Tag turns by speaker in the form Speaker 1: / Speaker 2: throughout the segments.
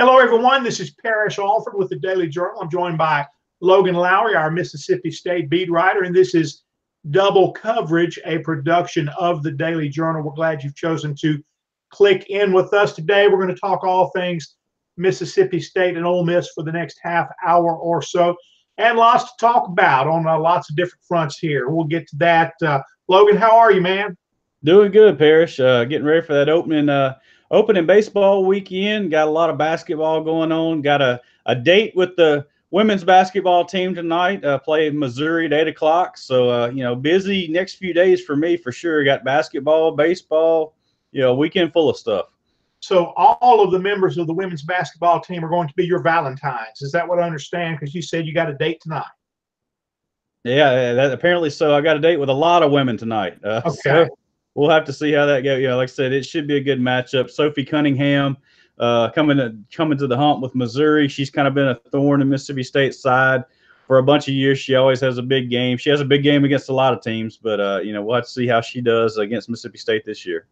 Speaker 1: Hello, everyone. This is Parrish Alford with the Daily Journal. I'm joined by Logan Lowery, our Mississippi State beat writer, and this is Double Coverage, a production of the Daily Journal. We're glad you've chosen to click in with us today. We're going to talk all things Mississippi State and Ole Miss for the next half hour or so, and lots to talk about on lots of different fronts here. We'll get to that. Logan, how are you, man?
Speaker 2: Doing good, Parrish. Getting ready for that opening baseball weekend. Got a lot of basketball going on. Got a date with the women's basketball team tonight. Play Missouri at 8 o'clock. So busy next few days for me for sure. Got basketball, baseball. Weekend full of stuff.
Speaker 1: So all of the members of the women's basketball team are going to be your Valentines. Is that what I understand? Because you said you got a date tonight.
Speaker 2: Yeah, that apparently so. I got a date with a lot of women tonight.
Speaker 1: Okay.
Speaker 2: So we'll have to see how that goes. Like I said, it should be a good matchup. Sophie Cunningham coming to the hump with Missouri. She's kind of been a thorn in Mississippi State's side for a bunch of years. She always has a big game. She has a big game against a lot of teams, but we'll have to see how she does against Mississippi State this year.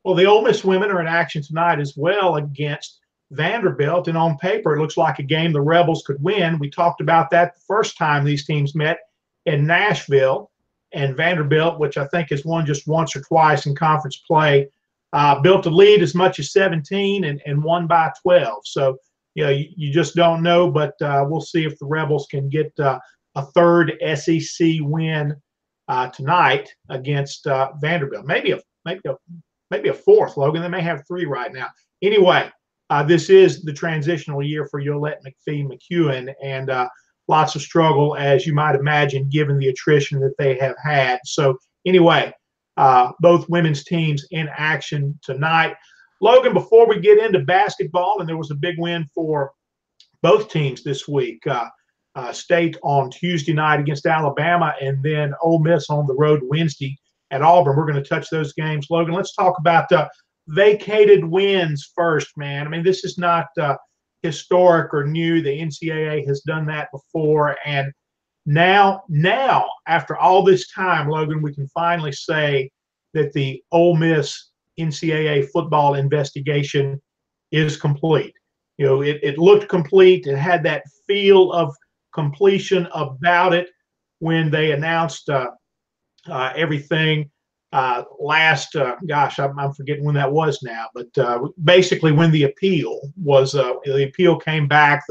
Speaker 1: Well, the Ole Miss women are in action tonight as well against Vanderbilt, and on paper it looks like a game the Rebels could win. We talked about that the first time these teams met in Nashville, and Vanderbilt, which I think has won just once or twice in conference play, built a lead as much as 17 and won by 12. So, you just don't know, but we'll see if the Rebels can get a third SEC win tonight against Vanderbilt. Maybe a fourth, Logan. They may have three right now. Anyway, this is the transitional year for Yolette McPhee-McEwen, and lots of struggle, as you might imagine, given the attrition that they have had. So anyway, both women's teams in action tonight. Logan, before we get into basketball, and there was a big win for both teams this week, State on Tuesday night against Alabama, and then Ole Miss on the road Wednesday at Auburn. We're going to touch those games. Logan, let's talk about vacated wins first, man. I mean, this is not historic or new. The NCAA has done that before. And now, after all this time, Logan, we can finally say that the Ole Miss NCAA football investigation is complete. It looked complete. It had that feel of completion about it when they announced everything last, I'm forgetting when that was now, but basically when the appeal came back,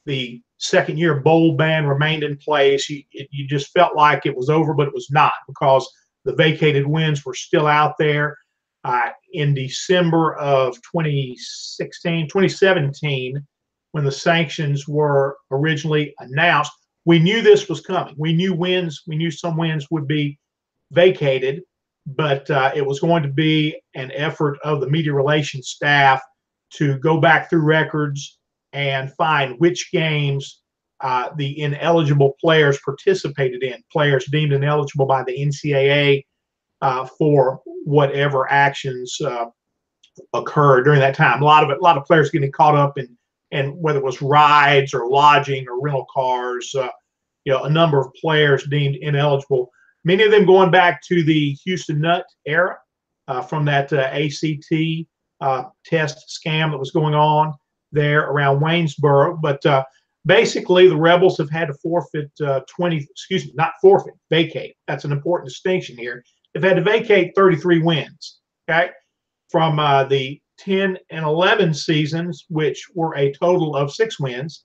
Speaker 1: the second year bowl ban remained in place. You just felt like it was over, but it was not, because the vacated wins were still out there. In December of 2017, when the sanctions were originally announced, we knew this was coming. We knew some wins would be vacated, but it was going to be an effort of the media relations staff to go back through records and find which games the ineligible players participated in, players deemed ineligible by the NCAA for whatever actions occurred during that time. A lot of players getting caught up in whether it was rides or lodging or rental cars. A number of players deemed ineligible. Many of them going back to the Houston Nutt era from that ACT test scam that was going on there around Waynesboro. But basically, the Rebels have had to vacate. That's an important distinction here. They've had to vacate 33 wins, okay, from the 10 and 11 seasons, which were a total of 6 wins,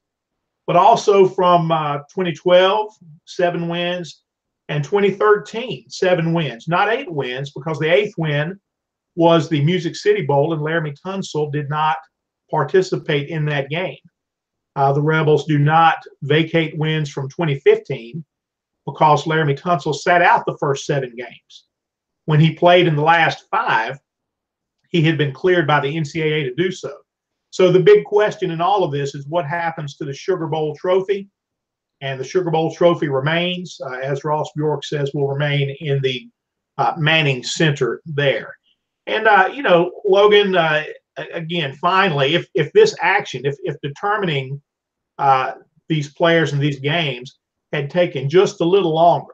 Speaker 1: but also from 2012, 7 wins, and 2013, 7 wins. Not 8 wins, because the 8th win was the Music City Bowl, and Laramie Tunsil did not participate in that game. The Rebels do not vacate wins from 2015 because Laramie Tunsil sat out the first 7 games. When he played in the last 5, he had been cleared by the NCAA to do so. So the big question in all of this is what happens to the Sugar Bowl trophy. And the Sugar Bowl trophy remains, as Ross Bjork says, will remain in the Manning Center there. And, Logan, again, finally, if this action, if determining these players in these games had taken just a little longer,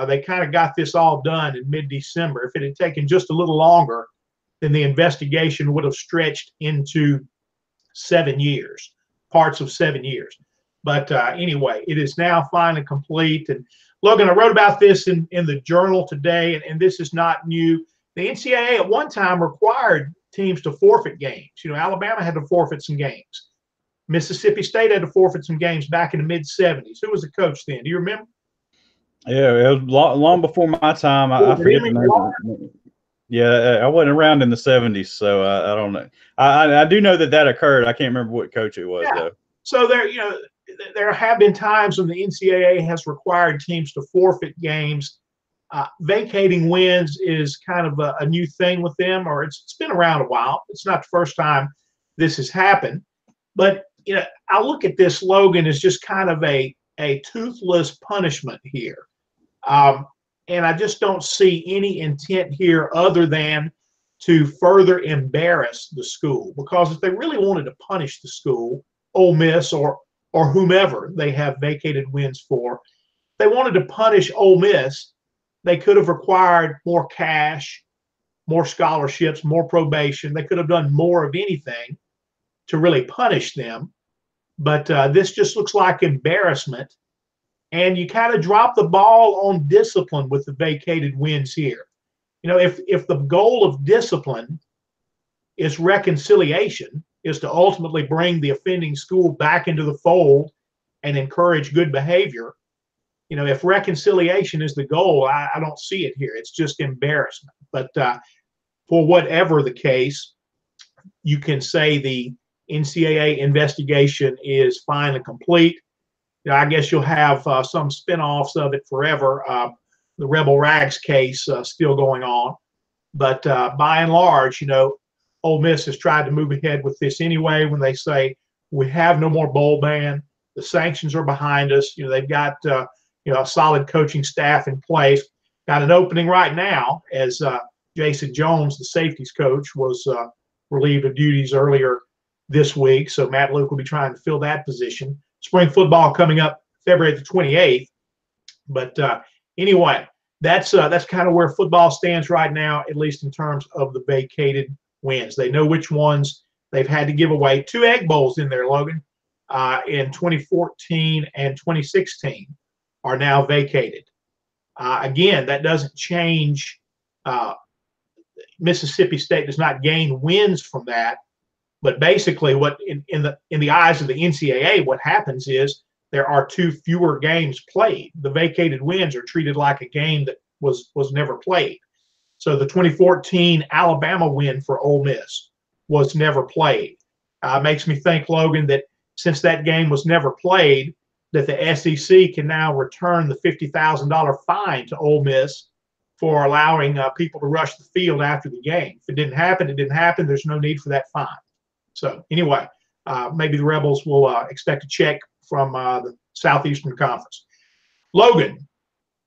Speaker 1: they kind of got this all done in mid-December. If it had taken just a little longer, then the investigation would have stretched into 7 years, parts of 7 years. But anyway, it is now finally complete. And Logan, I wrote about this in the Journal today, and this is not new. The NCAA at one time required teams to forfeit games. You know, Alabama had to forfeit some games. Mississippi State had to forfeit some games back in the mid-'70s. Who was the coach then? Do you remember?
Speaker 2: Yeah, it was long before my time. I forget the name. Yeah, I wasn't around in the '70s, so I don't know. I do know that occurred. I can't remember what coach it was, though.
Speaker 1: So there have been times when the NCAA has required teams to forfeit games. Vacating wins is kind of a new thing with them, or it's been around a while. It's not the first time this has happened. But I look at this, Logan, as just kind of a toothless punishment here. And I just don't see any intent here other than to further embarrass the school. Because if they really wanted to punish the school, Ole Miss or whomever they have vacated wins for, if they wanted to punish Ole Miss, they could have required more cash, more scholarships, more probation. They could have done more of anything to really punish them. But this just looks like embarrassment. And you kind of drop the ball on discipline with the vacated wins here. If the goal of discipline is reconciliation, is to ultimately bring the offending school back into the fold and encourage good behavior, if reconciliation is the goal, I don't see it here. It's just embarrassment. But for whatever the case, you can say the NCAA investigation is finally complete. I guess you'll have some spinoffs of it forever. The Rebel Rags case still going on. But by and large, Ole Miss has tried to move ahead with this anyway when they say we have no more bowl ban. The sanctions are behind us. They've got a solid coaching staff in place. Got an opening right now as Jason Jones, the safeties coach, was relieved of duties earlier this week. So Matt Luke will be trying to fill that position. Spring football coming up February the 28th. But anyway, that's kind of where football stands right now, at least in terms of the vacated wins. They know which ones they've had to give away. 2 Egg Bowls in there, Logan, in 2014 and 2016 are now vacated. Again, that doesn't change. Mississippi State does not gain wins from that. But basically, what in the eyes of the NCAA, what happens is there are 2 fewer games played. The vacated wins are treated like a game that was never played. So the 2014 Alabama win for Ole Miss was never played. Makes me think, Logan, that since that game was never played, that the SEC can now return the $50,000 fine to Ole Miss for allowing people to rush the field after the game. If it didn't happen, it didn't happen. There's no need for that fine. So anyway, maybe the Rebels will expect a check from the Southeastern Conference. Logan,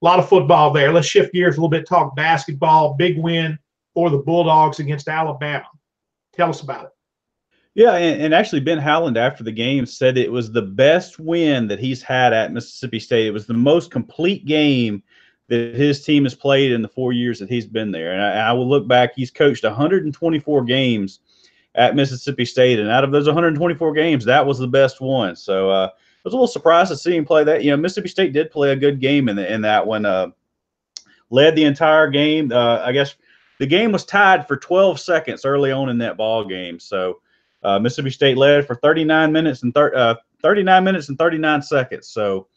Speaker 1: a lot of football there. Let's shift gears a little bit, talk basketball. Big win for the Bulldogs against Alabama. Tell us about it.
Speaker 2: Yeah, and actually Ben Howland after the game said it was the best win that he's had at Mississippi State. It was the most complete game that his team has played in the 4 years that he's been there. And I will look back, he's coached 124 games at Mississippi State, and out of those 124 games, that was the best one. So I was a little surprised to see him play that. Mississippi State did play a good game in that one. Led the entire game. I guess the game was tied for 12 seconds early on in that ball game. So Mississippi State led for 39 minutes and 39 seconds. So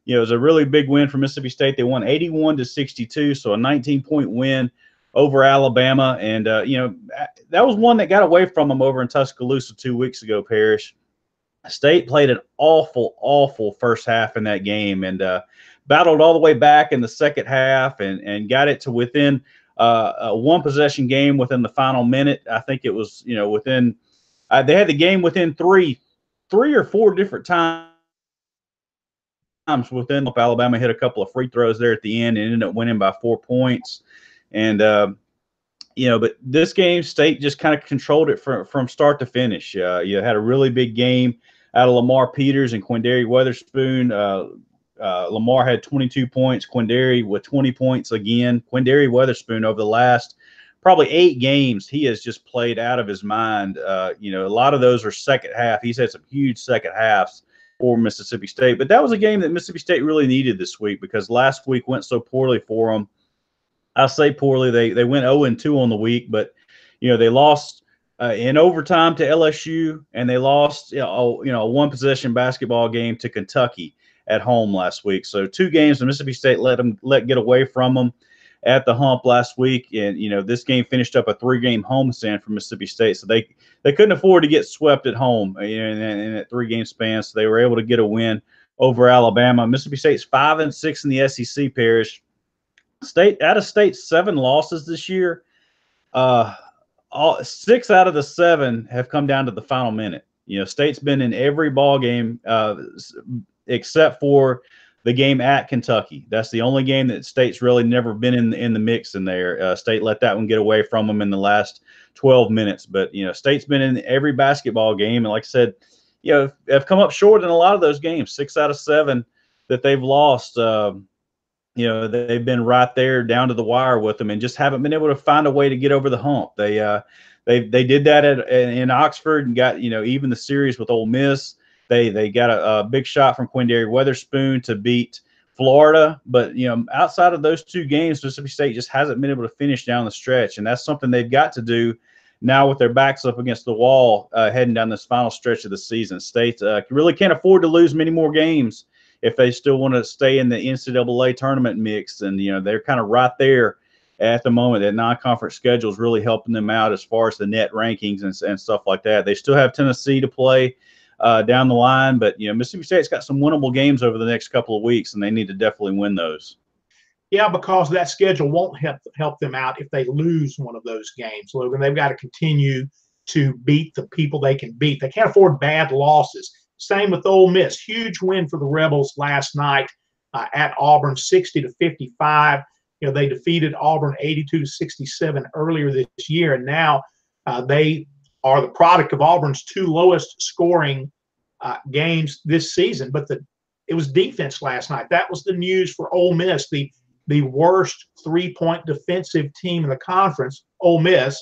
Speaker 2: it was a really big win for Mississippi State. They won 81-62, so a 19-point win over Alabama. And, that was one that got away from them over in Tuscaloosa 2 weeks ago, Parrish. State played an awful, awful first half in that game and battled all the way back in the second half and got it to within a one-possession game within the final minute. I think it was, within they had the game within three or four different times within. Alabama hit a couple of free throws there at the end and ended up winning by 4 points. And, but this game, State just kind of controlled it from start to finish. You had a really big game out of Lamar Peters and Quindary Weatherspoon. Lamar had 22 points, Quindary with 20 points again. Quindary Weatherspoon over the last probably 8 games, he has just played out of his mind. A lot of those are second half. He's had some huge second halves for Mississippi State. But that was a game that Mississippi State really needed this week because last week went so poorly for them. I say poorly. They went 0-2 on the week, but they lost in overtime to LSU, and they lost a one possession basketball game to Kentucky at home last week. So 2 games that Mississippi State let get away from them at the hump last week, and this game finished up a 3-game homestand for Mississippi State. So they couldn't afford to get swept at home in that 3-game span. So they were able to get a win over Alabama. Mississippi State's 5-6 in the SEC. Parrish. Out of state 7 losses this year. 6 out of the 7 have come down to the final minute. State's been in every ball game except for the game at Kentucky. That's the only game that State's really never been in the mix in there. State let that one get away from them in the last 12 minutes. But State's been in every basketball game, and like I said, have come up short in a lot of those games. 6 out of 7 that they've lost. They've been right there down to the wire with them and just haven't been able to find a way to get over the hump. They did that in Oxford and got even the series with Ole Miss. They got a big shot from Quindary Weatherspoon to beat Florida, but outside of those 2 games, Mississippi State just hasn't been able to finish down the stretch, and that's something they've got to do now with their backs up against the wall heading down this final stretch of the season. State really can't afford to lose many more games if they still want to stay in the NCAA tournament mix. And, they're kind of right there at the moment. That non-conference schedule is really helping them out as far as the net rankings and stuff like that. They still have Tennessee to play down the line, but, Mississippi State's got some winnable games over the next couple of weeks, and they need to definitely win those.
Speaker 1: Yeah, because that schedule won't help them out if they lose one of those games, Logan. They've got to continue to beat the people they can beat. They can't afford bad losses. Same with Ole Miss. Huge win for the Rebels last night at Auburn, 60-55. They defeated Auburn 82-67 earlier this year, and now they are the product of Auburn's 2 lowest scoring games this season. But it was defense last night. That was the news for Ole Miss, the worst 3-point defensive team in the conference. Ole Miss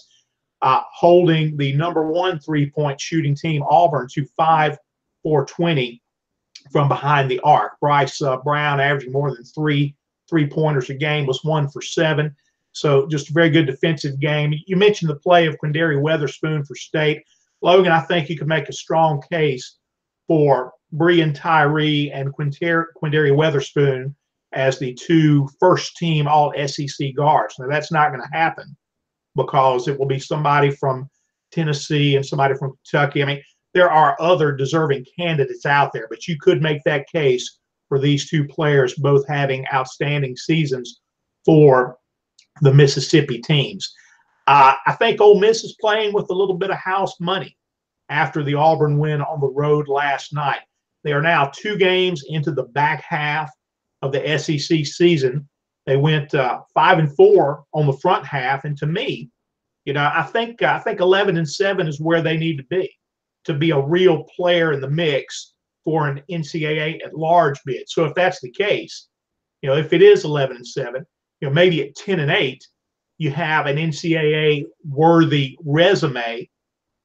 Speaker 1: holding the number 1 3-point shooting team, Auburn, to 420 from behind the arc. Bryce Brown averaging more than 3 3-pointers a game, was 1 for 7. So just a very good defensive game. You mentioned the play of Quindary Weatherspoon for State. Logan, I think you could make a strong case for Breein Tyree and Quindary Weatherspoon as the 2 first-team all-SEC guards. Now, that's not going to happen because it will be somebody from Tennessee and somebody from Kentucky. I mean, there are other deserving candidates out there, but you could make that case for these 2 players both having outstanding seasons for the Mississippi teams. I think Ole Miss is playing with a little bit of house money after the Auburn win on the road last night. They are now 2 games into the back half of the SEC season. They went 5-4 on the front half, and to me, I think 11-7 is where they need to be a real player in the mix for an NCAA at large bid. So if that's the case, if it is 11-7, maybe at 10-8, you have an NCAA worthy resume,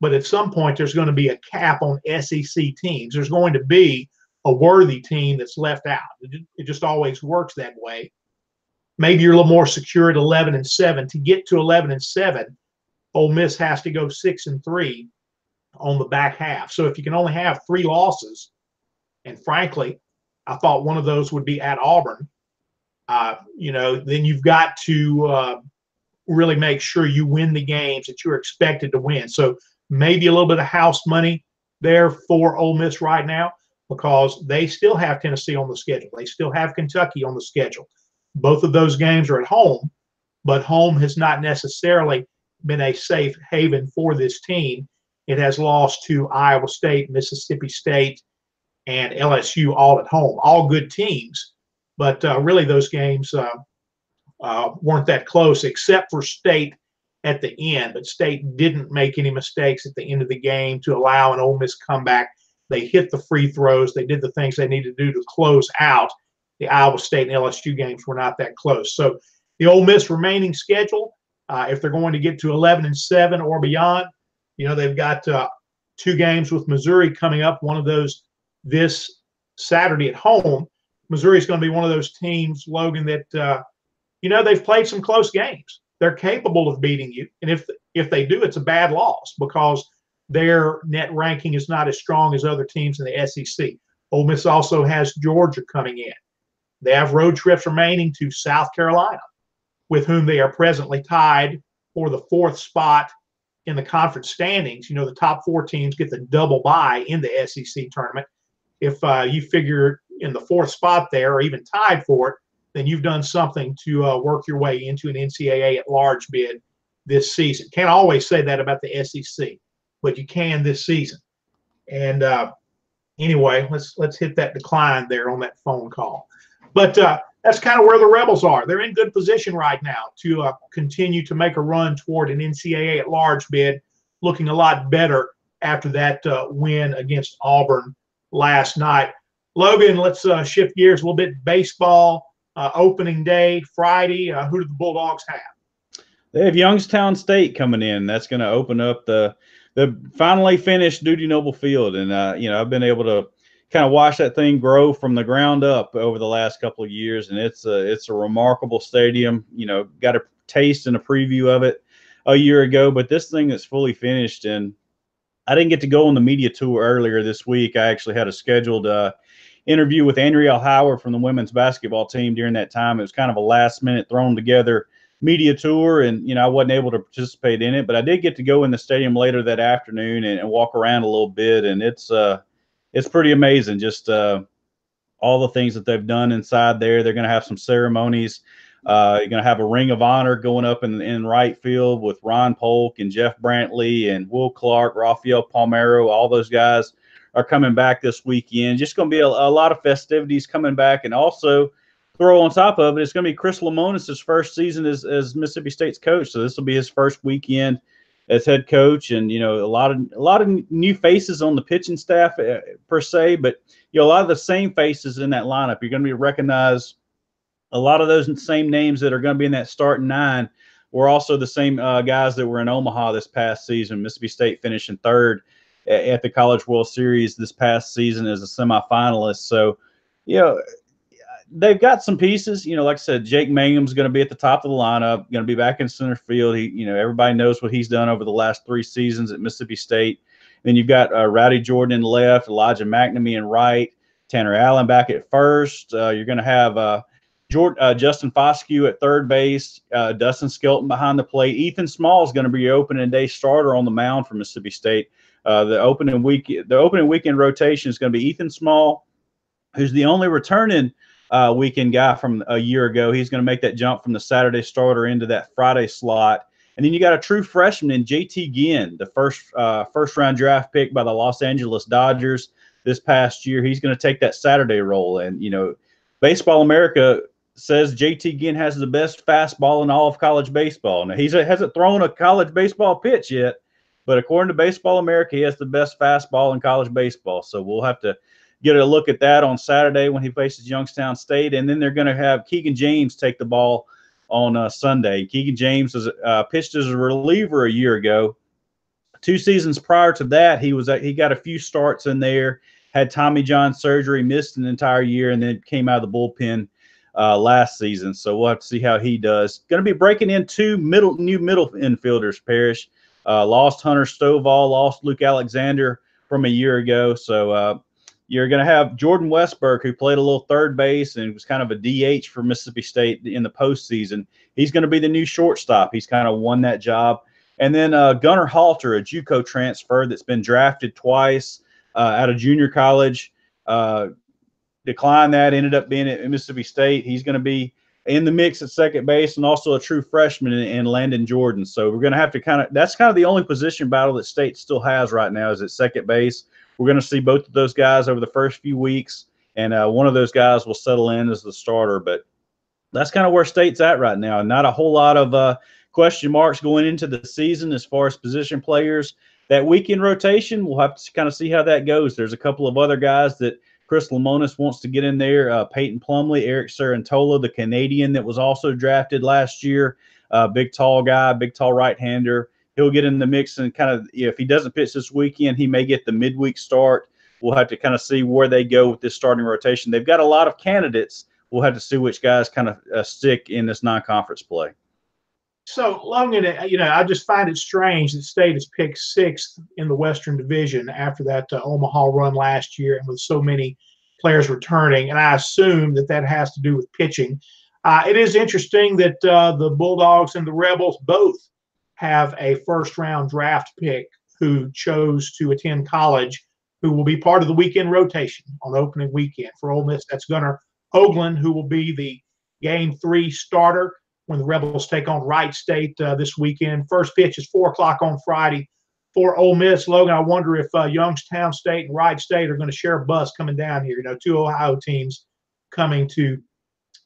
Speaker 1: but at some point there's going to be a cap on SEC teams. There's going to be a worthy team that's left out. It just always works that way. Maybe you're a little more secure at 11-7. To get to 11-7, Ole Miss has to go 6-3 on the back half. So if you can only have 3 losses, and frankly, I thought one of those would be at Auburn, then you've got to really make sure you win the games that you're expected to win. So maybe a little bit of house money there for Ole Miss right now because they still have Tennessee on the schedule. They still have Kentucky on the schedule. Both of those games are at home, but home has not necessarily been a safe haven for this team. It has lost to Iowa State, Mississippi State, and LSU all at home. All good teams, but really those games weren't that close except for State at the end. But State didn't make any mistakes at the end of the game to allow an Ole Miss comeback. They hit the free throws. They did the things they needed to do to close out. The Iowa State and LSU games were not that close. So the Ole Miss remaining schedule, If they're going to get to 11-7 or beyond, they've got 2 games with Missouri coming up. One of those this Saturday at home. Missouri is going to be one of those teams, Logan, that they've played some close games. They're capable of beating you, and if they do, it's a bad loss because their net ranking is not as strong as other teams in the SEC. Ole Miss also has Georgia coming in. They have road trips remaining to South Carolina, with whom they are presently tied for the 4th spot in the conference standings. The top 4 teams get the double bye in the SEC tournament. If you figure in the 4th spot there, or even tied for it, then you've done something to work your way into an NCAA at-large bid this season. Can't always say that about the SEC, but you can this season. And anyway, let's hit that decline there on that phone call. But that's kind of where the Rebels are. They're in good position right now to continue to make a run toward an NCAA at-large bid, looking a lot better after that win against Auburn last night. Logan, let's shift gears a little bit. Baseball, opening day, Friday. Who do the Bulldogs have?
Speaker 2: They have Youngstown State coming in. That's going to open up the finally finished Duty Noble Field. And, I've been able to kind of watch that thing grow from the ground up over the last couple of years. And it's a remarkable stadium. Got a taste and a preview of it a year ago, but this thing is fully finished. And I didn't get to go on the media tour earlier this week. I actually had a scheduled interview with Andrea Howard from the women's basketball team during that time. It was kind of a last-minute thrown together media tour, and I wasn't able to participate in it, but I did get to go in the stadium later that afternoon and walk around a little bit, and it's pretty amazing. Just all the things that they've done inside there. They're going to have some ceremonies. You're going to have a ring of honor going up in right field with Ron Polk and Jeff Brantley and Will Clark, Rafael Palmeiro. All those guys are coming back this weekend. Just going to be a lot of festivities coming back. And also throw on top of it, it's going to be Chris Lemonis' first season as Mississippi State's coach. So this will be his first weekend as head coach. And, a lot of new faces on the pitching staff per se, but, a lot of the same faces in that lineup. You're going to be recognized. A lot of those same names that are going to be in that starting 9 were also the same guys that were in Omaha this past season. Mississippi State finishing 3rd at the College World Series this past season as a semifinalist. So, they've got some pieces. Like I said, Jake Mangum's going to be at the top of the lineup, going to be back in center field. He, everybody knows what he's done over the last 3 seasons at Mississippi State. Then you've got Rowdy Jordan in left, Elijah McNamee in right, Tanner Allen back at first. You're going to have Justin Foscue at third base, Dustin Skelton behind the plate. Ethan Small is going to be your opening day starter on the mound for Mississippi State. The opening weekend rotation is going to be Ethan Small, who's the only returning weekend guy from a year ago. He's going to make that jump from the Saturday starter into that Friday slot. And then you got a true freshman, JT Ginn, the first round draft pick by the Los Angeles Dodgers this past year. He's going to take that Saturday role. And, Baseball America says JT Ginn has the best fastball in all of college baseball. Now, he hasn't thrown a college baseball pitch yet, but according to Baseball America, he has the best fastball in college baseball. So we'll have to get a look at that on Saturday when he faces Youngstown State. And then they're going to have Keegan James take the ball on Sunday. Keegan James was pitched as a reliever a year ago. 2 seasons prior to that, he got a few starts in there, had Tommy John surgery, missed an entire year, and then came out of the bullpen last season. So we'll have to see how he does. Going to be breaking in 2 new middle infielders, Parrish. Lost Hunter Stovall, lost Luke Alexander from a year ago. So you're going to have Jordan Westberg, who played a little third base and was kind of a DH for Mississippi State in the postseason. He's going to be the new shortstop. He's kind of won that job. And then Gunnar Halter, a JUCO transfer that's been drafted twice out of junior college, declined that, ended up being at Mississippi State. He's going to be in the mix at second base, and also a true freshman in Landon Jordan. So we're going to have to that's kind of the only position battle that State still has right now is at second base. We're going to see both of those guys over the first few weeks, and one of those guys will settle in as the starter. But that's kind of where State's at right now. Not a whole lot of question marks going into the season as far as position players. That weekend rotation, we'll have to kind of see how that goes. There's a couple of other guys that Chris Lemonis wants to get in there. Peyton Plumlee, Eric Sarantola, the Canadian that was also drafted last year big tall guy, big tall right-hander. He'll get in the mix and kind of, if he doesn't pitch this weekend, he may get the midweek start. We'll have to kind of see where they go with this starting rotation. They've got a lot of candidates. We'll have to see which guys kind of stick in this non-conference play.
Speaker 1: So, Logan, I just find it strange that State is picked 6th in the Western Division after that Omaha run last year, and with so many players returning. And I assume that has to do with pitching. It is interesting that the Bulldogs and the Rebels both have a first-round draft pick who chose to attend college, who will be part of the weekend rotation on opening weekend. For Ole Miss, that's Gunnar Hoagland, who will be the Game 3 starter when the Rebels take on Wright State this weekend. First pitch is 4 o'clock on Friday for Ole Miss. Logan, I wonder if Youngstown State and Wright State are going to share a bus coming down here. 2 Ohio teams coming to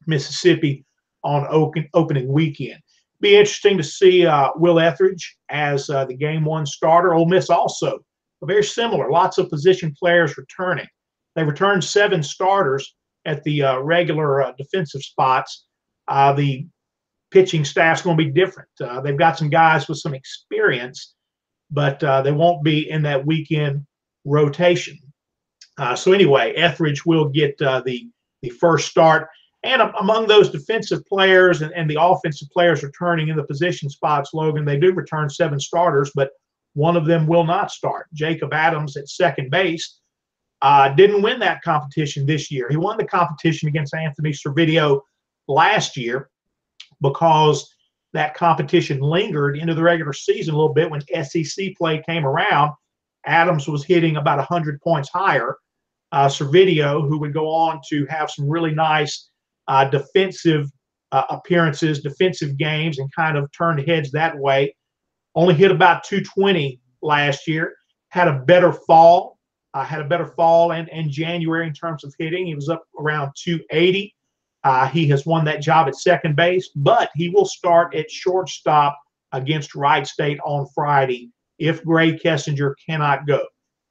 Speaker 1: Mississippi on opening weekend. Be interesting to see Will Etheridge as the Game 1 starter. Ole Miss also very similar. Lots of position players returning. They returned 7 starters at the regular defensive spots. The pitching staff's going to be different. They've got some guys with some experience, but they won't be in that weekend rotation. So anyway, Etheridge will get the first start. And among those defensive players and the offensive players returning in the position spots, Logan, they do return 7 starters, but one of them will not start. Jacob Adams at second base didn't win that competition this year. He won the competition against Anthony Servideo last year because that competition lingered into the regular season a little bit when SEC play came around. Adams was hitting about 100 points higher. Servideo, who would go on to have some really nice defensive appearances, defensive games, and kind of turned heads that way. Only hit about 220 last year. Had a better fall. In January in terms of hitting. He was up around 280. He has won that job at second base, but he will start at shortstop against Wright State on Friday if Gray Kessinger cannot go.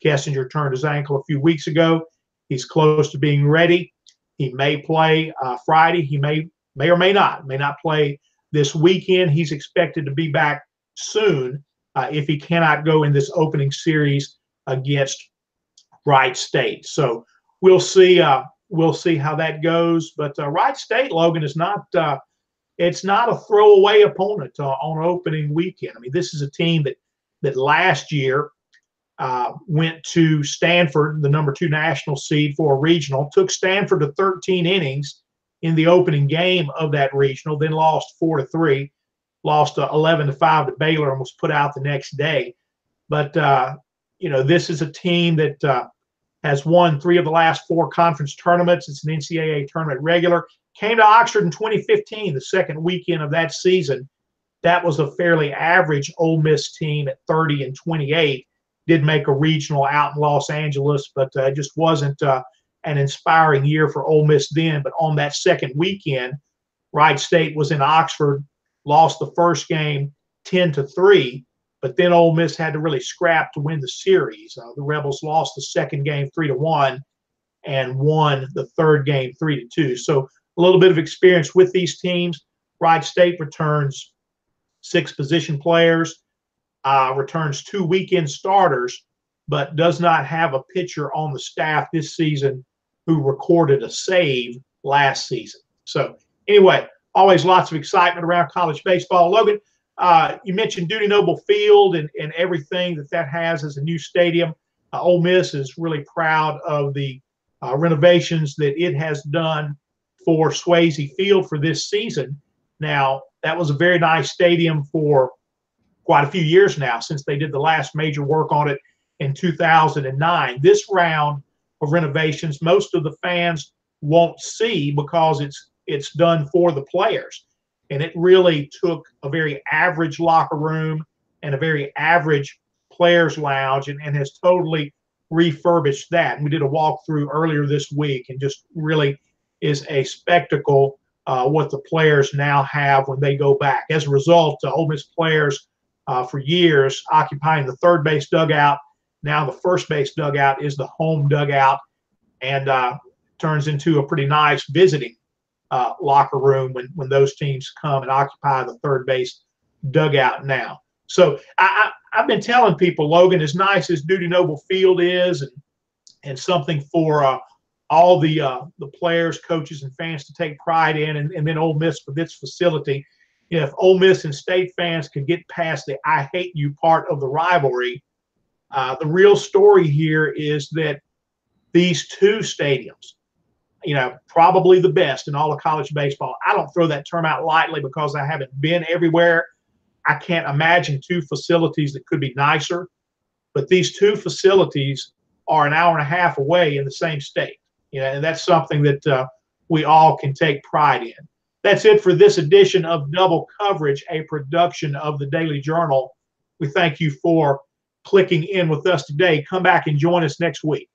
Speaker 1: Kessinger turned his ankle a few weeks ago. He's close to being ready. He may play Friday. He may or may not play this weekend. He's expected to be back soon if he cannot go in this opening series against Wright State. So we'll see. We'll see how that goes. But Wright State, Logan, is not. It's not a throwaway opponent on opening weekend. I mean, this is a team that last year went to Stanford, the number 2 national seed for a regional, took Stanford to 13 innings in the opening game of that regional, then lost 4-3, lost 11-5 to Baylor, and was put out the next day. But this is a team that has won 3 of the last 4 conference tournaments. It's an NCAA tournament regular. Came to Oxford in 2015, the second weekend of that season. That was a fairly average Ole Miss team at 30-28. Did make a regional out in Los Angeles, but it just wasn't an inspiring year for Ole Miss then. But on that second weekend, Wright State was in Oxford, lost the first game 10-3, but then Ole Miss had to really scrap to win the series. The Rebels lost the second game 3-1 and won the third game 3-2. So a little bit of experience with these teams. Wright State returns 6 position players, returns 2 weekend starters, but does not have a pitcher on the staff this season who recorded a save last season. So anyway, always lots of excitement around college baseball. Logan, you mentioned Dudy Noble Field and everything that has as a new stadium. Ole Miss is really proud of the renovations that it has done for Swayze Field for this season. Now, that was a very nice stadium for quite a few years now, since they did the last major work on it in 2009. This round of renovations, most of the fans won't see because it's done for the players. And it really took a very average locker room and a very average players lounge and has totally refurbished that. And we did a walkthrough earlier this week, and just really is a spectacle what the players now have when they go back. As a result, Ole Miss players for years occupying the third base dugout. Now the first base dugout is the home dugout, and turns into a pretty nice visiting locker room when those teams come and occupy the third base dugout now. So I've been telling people, Logan, as nice as Dudy Noble Field is, and something for all the players, coaches, and fans to take pride in, and then Ole Miss with its facility. You know, if Ole Miss and State fans could get past the "I hate you" part of the rivalry, the real story here is that these two stadiums, you know, probably the best in all of college baseball. I don't throw that term out lightly because I haven't been everywhere. I can't imagine two facilities that could be nicer, but these two facilities are an hour and a half away in the same state. You know, and that's something that we all can take pride in. That's it for this edition of Double Coverage, a production of the Daily Journal. We thank you for clicking in with us today. Come back and join us next week.